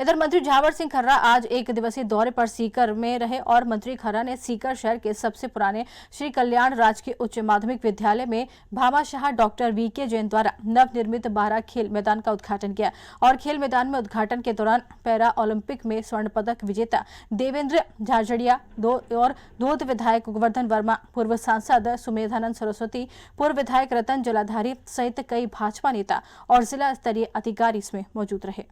इधर मंत्री झावर सिंह खर्रा आज एक दिवसीय दौरे पर सीकर में रहे और मंत्री खर्रा ने सीकर शहर के सबसे पुराने श्री कल्याण राजकीय उच्च माध्यमिक विद्यालय में भामाशाह डॉक्टर वीके जैन द्वारा नवनिर्मित 12 खेल मैदान का उद्घाटन किया और खेल मैदान में उद्घाटन के दौरान पैरा ओलंपिक में स्वर्ण पदक विजेता देवेंद्र झाझड़िया और धोद विधायक गोवर्धन वर्मा, पूर्व सांसद सुमेधानंद सरस्वती, पूर्व विधायक रतन जलाधारी सहित कई भाजपा नेता और जिला स्तरीय अधिकारी इसमें मौजूद रहे।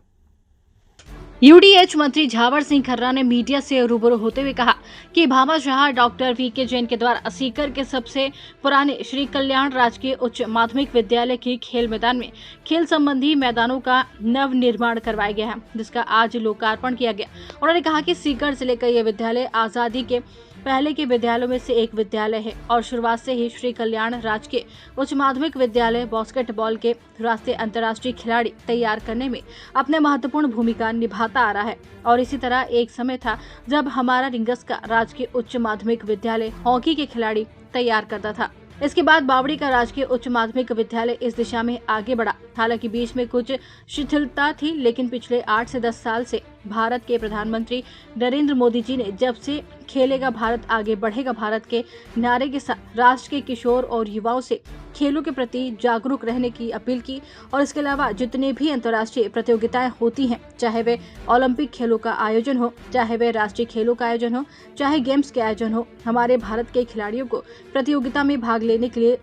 यूडीएच मंत्री झावर सिंह खर्रा ने मीडिया से रूबरू होते हुए कहा कि भामाशाह डॉक्टर वीके जैन के द्वारा सीकर के सबसे पुराने श्री कल्याण राजकीय उच्च माध्यमिक विद्यालय की खेल मैदान में खेल संबंधी मैदानों का नव निर्माण करवाया गया है, जिसका आज लोकार्पण किया गया। उन्होंने कहा कि सीकर जिले का यह विद्यालय आजादी के पहले के विद्यालयों में से एक विद्यालय है और शुरुआत से ही श्री कल्याण राजकीय उच्च माध्यमिक विद्यालय बास्केटबॉल के रास्ते अंतर्राष्ट्रीय खिलाड़ी तैयार करने में अपने महत्वपूर्ण भूमिका निभाता आ रहा है। और इसी तरह एक समय था जब हमारा रिंगस का राजकीय उच्च माध्यमिक विद्यालय हॉकी के खिलाड़ी तैयार करता था। इसके बाद बावड़ी का राजकीय उच्च माध्यमिक विद्यालय इस दिशा में आगे बढ़ा। हालांकि बीच में कुछ शिथिलता थी, लेकिन पिछले 8 से 10 साल से भारत के प्रधानमंत्री नरेंद्र मोदी जी ने जब से खेलेगा भारत आगे बढ़ेगा भारत के नारे के साथ राष्ट्र के किशोर और युवाओं से खेलों के प्रति जागरूक रहने की अपील की और इसके अलावा जितने भी अंतर्राष्ट्रीय प्रतियोगिताएं होती हैं, चाहे वे ओलंपिक खेलों का आयोजन हो, चाहे वे राष्ट्रीय खेलों का आयोजन हो, चाहे गेम्स के आयोजन हो, हमारे भारत के खिलाड़ियों को प्रतियोगिता में भाग लेने के लिए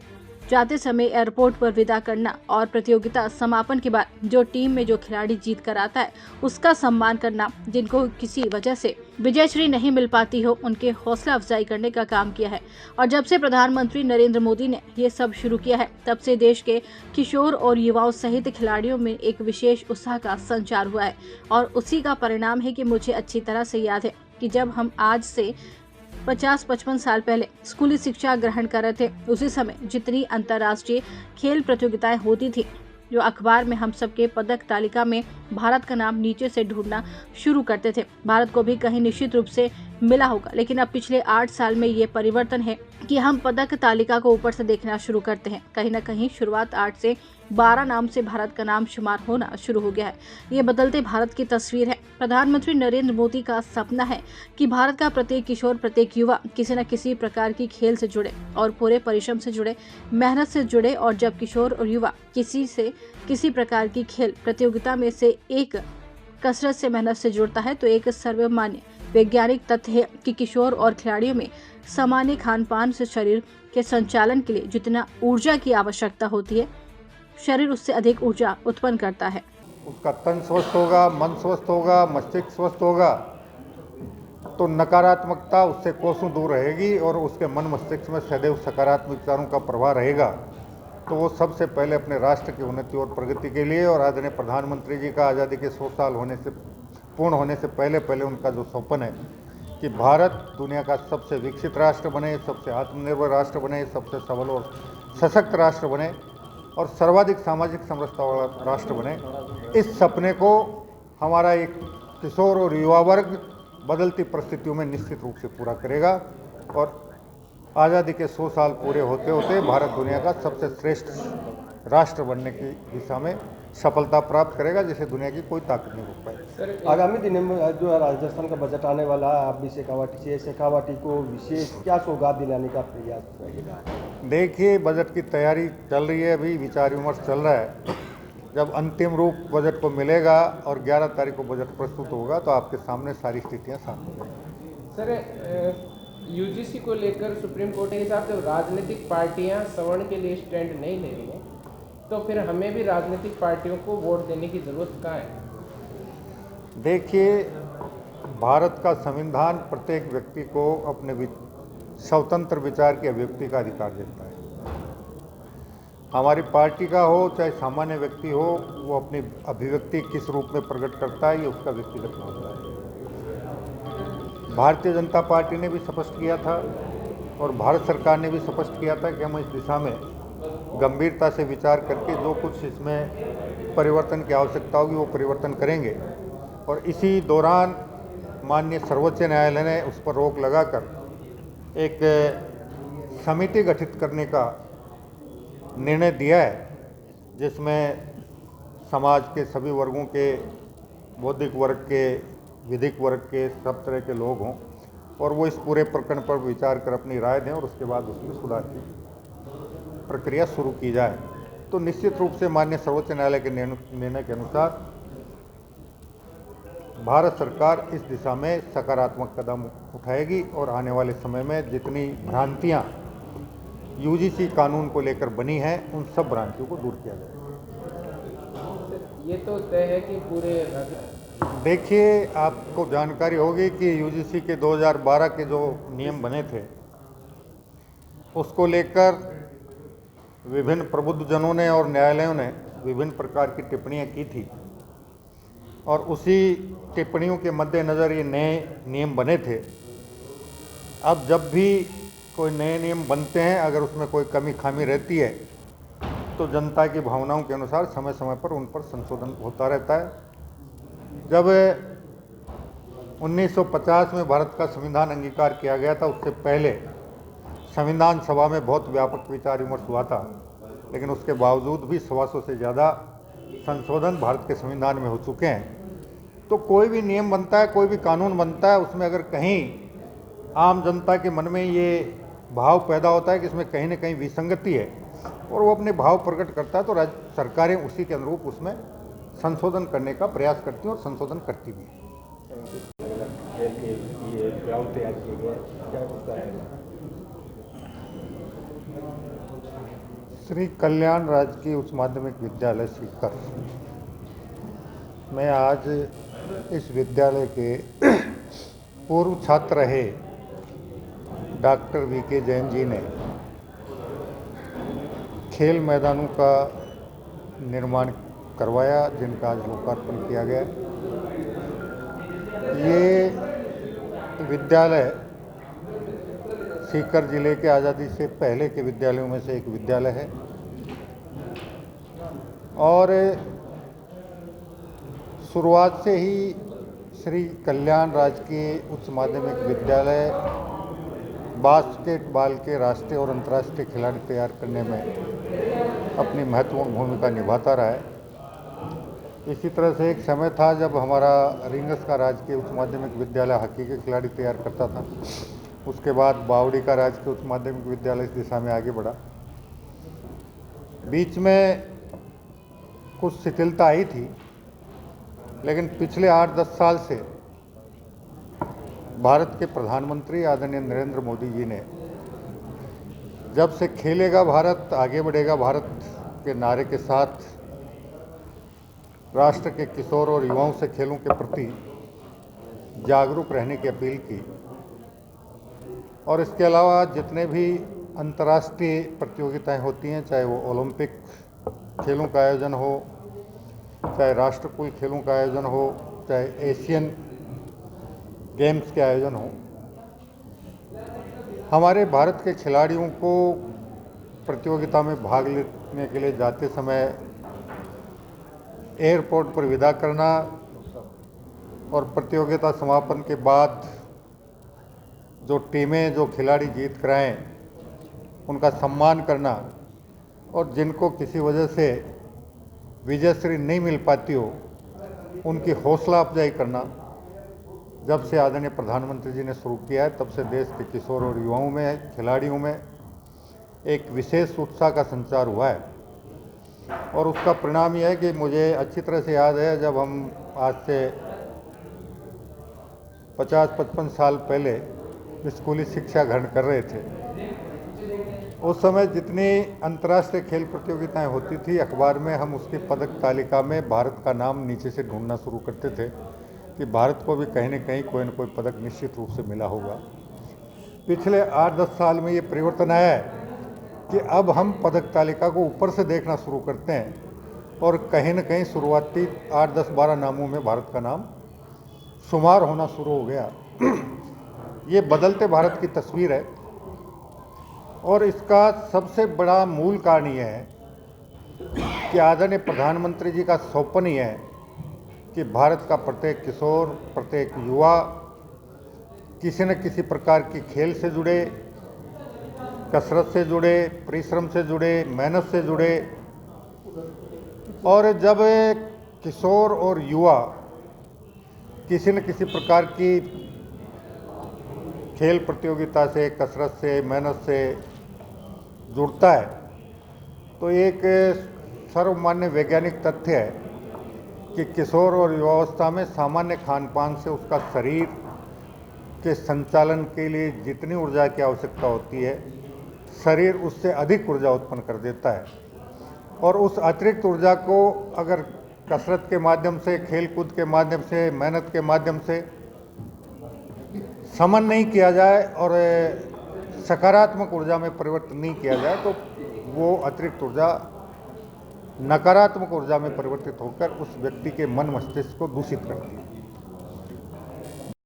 जाते समय एयरपोर्ट पर विदा करना और प्रतियोगिता समापन के बाद जो टीम में जो खिलाड़ी जीत कर आता है उसका सम्मान करना, जिनको किसी वजह से विजयश्री नहीं मिल पाती हो उनके हौसला अफजाई करने का काम किया है। और जब से प्रधानमंत्री नरेंद्र मोदी ने ये सब शुरू किया है, तब से देश के किशोर और युवाओं सहित खिलाड़ियों में एक विशेष उत्साह का संचार हुआ है और उसी का परिणाम है कि मुझे अच्छी तरह से याद है कि जब हम आज से 50-55 साल पहले स्कूली शिक्षा ग्रहण कर रहे थे, उसी समय जितनी अंतर्राष्ट्रीय खेल प्रतियोगिताएं होती थी, जो अखबार में हम सबके पदक तालिका में भारत का नाम नीचे से ढूंढना शुरू करते थे। भारत को भी कहीं निश्चित रूप से मिला होगा, लेकिन अब पिछले 8 साल में ये परिवर्तन है कि हम पदक तालिका को ऊपर से देखना शुरू करते हैं। कहीं न कहीं शुरुआत 8 से 12 नाम से भारत का नाम शुमार होना शुरू हो गया है। ये बदलते भारत की तस्वीर है। प्रधानमंत्री नरेंद्र मोदी का सपना है कि भारत का प्रत्येक किशोर, प्रत्येक युवा किसी न किसी प्रकार की खेल से जुड़े और पूरे परिश्रम से जुड़े, मेहनत से जुड़े। और जब किशोर और युवा किसी प्रकार की खेल प्रतियोगिता में से एक कसरत से, मेहनत से जुड़ता है, तो एक सर्वमान्य वैज्ञानिक तथ्य है कि किशोर और खिलाड़ियों में सामान्य खान पान से शरीर के संचालन के लिए जितना ऊर्जा की आवश्यकता होती है, शरीर उससे अधिक ऊर्जा उत्पन्न करता है। उसका तन स्वस्थ होगा, मन स्वस्थ होगा, मस्तिष्क स्वस्थ होगा, तो नकारात्मकता उससे कोसों दूर रहेगी और उसके मन मस्तिष्क में सदैव सकारात्मक विचारों का प्रवाह रहेगा। तो वो सबसे पहले अपने राष्ट्र की उन्नति और प्रगति के लिए और आदरणीय प्रधानमंत्री जी का आज़ादी के 100 साल पूर्ण होने से पहले उनका जो सपन है कि भारत दुनिया का सबसे विकसित राष्ट्र बने, सबसे आत्मनिर्भर राष्ट्र बने, सबसे सबल और सशक्त राष्ट्र बने और सर्वाधिक सामाजिक समरसता वाला राष्ट्र बने, इस सपने को हमारा एक किशोर और युवा वर्ग बदलती परिस्थितियों में निश्चित रूप से पूरा करेगा और आज़ादी के 100 साल पूरे होते होते भारत दुनिया का सबसे श्रेष्ठ राष्ट्र बनने की दिशा में सफलता प्राप्त करेगा, जिसे दुनिया की कोई ताकत नहीं रोक पाएगी। सर, आगामी दिनों में जो राजस्थान का बजट आने वाला है, आप भी शेखावाटी को विशेष क्या सौगात दिलाने का प्रयास रहेगा? देखिए, बजट की तैयारी चल रही है, अभी विचार विमर्श चल रहा है। जब अंतिम रूप बजट को मिलेगा और 11 तारीख को बजट प्रस्तुत होगा तो आपके सामने सारी स्थितियाँ सामने आएंगी। सर, यूजीसी को लेकर सुप्रीम कोर्ट के हिसाब से राजनीतिक पार्टियां सवर्ण के लिए स्टैंड नहीं ले रही हैं, तो फिर हमें भी राजनीतिक पार्टियों को वोट देने की जरूरत कहाँ है? देखिए, भारत का संविधान प्रत्येक व्यक्ति को अपने स्वतंत्र विचार की अभिव्यक्ति का अधिकार देता है। हमारी पार्टी का हो चाहे सामान्य व्यक्ति हो, वो अपनी अभिव्यक्ति किस रूप में प्रकट करता है ये उसका व्यक्तिगत मामला है। भारतीय जनता पार्टी ने भी स्पष्ट किया था और भारत सरकार ने भी स्पष्ट किया था कि हम इस दिशा में गंभीरता से विचार करके जो कुछ इसमें परिवर्तन की आवश्यकता होगी वो परिवर्तन करेंगे। और इसी दौरान माननीय सर्वोच्च न्यायालय ने उस पर रोक लगाकर एक समिति गठित करने का निर्णय दिया है, जिसमें समाज के सभी वर्गों के बौद्धिक वर्ग के, विधिक वर्ग के, सब तरह के लोग हों और वो इस पूरे प्रकरण पर विचार कर अपनी राय दें और उसके बाद उसमें सुधार की प्रक्रिया शुरू की जाए। तो निश्चित रूप से माननीय सर्वोच्च न्यायालय के निर्णय के अनुसार भारत सरकार इस दिशा में सकारात्मक कदम उठाएगी और आने वाले समय में जितनी भ्रांतियां यूजीसी कानून को लेकर बनी हैं उन सब भ्रांतियों को दूर किया जाएगा। ये तो तय है कि पूरे देखिए, आपको जानकारी होगी कि यूजीसी के 2012 के जो नियम बने थे उसको लेकर विभिन्न प्रबुद्धजनों ने और न्यायालयों ने विभिन्न प्रकार की टिप्पणियां की थी और उसी टिप्पणियों के मद्देनज़र ये नए नियम बने थे। अब जब भी कोई नए नियम बनते हैं, अगर उसमें कोई कमी खामी रहती है तो जनता की भावनाओं के अनुसार समय समय पर उन पर संशोधन होता रहता है। जब 1950 में भारत का संविधान अंगीकार किया गया था, उससे पहले संविधान सभा में बहुत व्यापक विचार विमर्श हुआ था, लेकिन उसके बावजूद भी 125 से ज़्यादा संशोधन भारत के संविधान में हो चुके हैं। तो कोई भी नियम बनता है, कोई भी कानून बनता है, उसमें अगर कहीं आम जनता के मन में ये भाव पैदा होता है कि इसमें कहीं न कहीं विसंगति है और वो अपने भाव प्रकट करता है, तो राज्य सरकारें उसी के अनुरूप उसमें संशोधन करने का प्रयास करती हैं और संशोधन करती भी हैं। ये ग्राउंड तैयार किए गए, क्या उसका रहेगा? श्री कल्याण राजकीय उच्च माध्यमिक विद्यालय सीकर में आज इस विद्यालय के पूर्व छात्र रहे डॉक्टर वीके जैन जी ने खेल मैदानों का निर्माण करवाया, जिनका आज लोकार्पण किया गया। ये विद्यालय सीकर जिले के आज़ादी से पहले के विद्यालयों में से एक विद्यालय है और शुरुआत से ही श्री कल्याण राजकीय उच्च माध्यमिक विद्यालय बास्केटबॉल के राष्ट्रीय और अंतर्राष्ट्रीय खिलाड़ी तैयार करने में अपनी महत्वपूर्ण भूमिका निभाता रहा है। इसी तरह से एक समय था जब हमारा रिंगस का राजकीय उच्च माध्यमिक विद्यालय हॉकी के खिलाड़ी तैयार करता था। उसके बाद बावड़ी का राजकीय उच्च माध्यमिक विद्यालय इस दिशा में आगे बढ़ा। बीच में कुछ शिथिलता आई थी, लेकिन पिछले 8-10 साल से भारत के प्रधानमंत्री आदरणीय नरेंद्र मोदी जी ने जब से खेलेगा भारत आगे बढ़ेगा भारत के नारे के साथ राष्ट्र के किशोर और युवाओं से खेलों के प्रति जागरूक रहने की अपील की और इसके अलावा जितने भी अंतर्राष्ट्रीय प्रतियोगिताएं होती हैं, चाहे वो ओलंपिक खेलों का आयोजन हो, चाहे राष्ट्रकुल खेलों का आयोजन हो, चाहे एशियन गेम्स के आयोजन हो, हमारे भारत के खिलाड़ियों को प्रतियोगिता में भाग लेने के लिए जाते समय एयरपोर्ट पर विदा करना और प्रतियोगिता समापन के बाद जो टीमें जो खिलाड़ी जीत कर आएँ उनका सम्मान करना और जिनको किसी वजह से विजयश्री नहीं मिल पाती हो उनकी हौसला अफजाई करना, जब से आदरणीय प्रधानमंत्री जी ने शुरू किया है तब से देश के किशोर और युवाओं में, खिलाड़ियों में एक विशेष उत्साह का संचार हुआ है। और उसका परिणाम यह है कि मुझे अच्छी तरह से याद है जब हम आज से 50-55 साल पहले स्कूली शिक्षा ग्रहण कर रहे थे, उस समय जितनी अंतर्राष्ट्रीय खेल प्रतियोगिताएं होती थी, अखबार में हम उसकी पदक तालिका में भारत का नाम नीचे से ढूंढना शुरू करते थे कि भारत को भी कहीं न कहीं कोई न कोई पदक निश्चित रूप से मिला होगा। पिछले 8-10 साल में ये परिवर्तन आया है कि अब हम पदक तालिका को ऊपर से देखना शुरू करते हैं और कहीं न कहीं शुरुआती 8-10-12 नामों में भारत का नाम शुमार होना शुरू हो गया। ये बदलते भारत की तस्वीर है और इसका सबसे बड़ा मूल कारण यह है कि आदरणीय प्रधानमंत्री जी का सौपन ही है कि भारत का प्रत्येक किशोर, प्रत्येक युवा किसी न किसी प्रकार की खेल से जुड़े, कसरत से जुड़े, परिश्रम से जुड़े, मेहनत से जुड़े। और जब किशोर और युवा किसी न किसी प्रकार की खेल प्रतियोगिता से, कसरत से, मेहनत से जुड़ता है तो एक सर्वमान्य वैज्ञानिक तथ्य है कि किशोर और युवावस्था में सामान्य खान पान से उसका शरीर के संचालन के लिए जितनी ऊर्जा की आवश्यकता होती है, शरीर उससे अधिक ऊर्जा उत्पन्न कर देता है। और उस अतिरिक्त ऊर्जा को अगर कसरत के माध्यम से, खेल कूद के माध्यम से, मेहनत के माध्यम से समन नहीं किया जाए और सकारात्मक ऊर्जा में परिवर्तन नहीं किया जाए तो वो अतिरिक्त ऊर्जा नकारात्मक ऊर्जा में परिवर्तित होकर उस व्यक्ति के मन मस्तिष्क को दूषित करती है।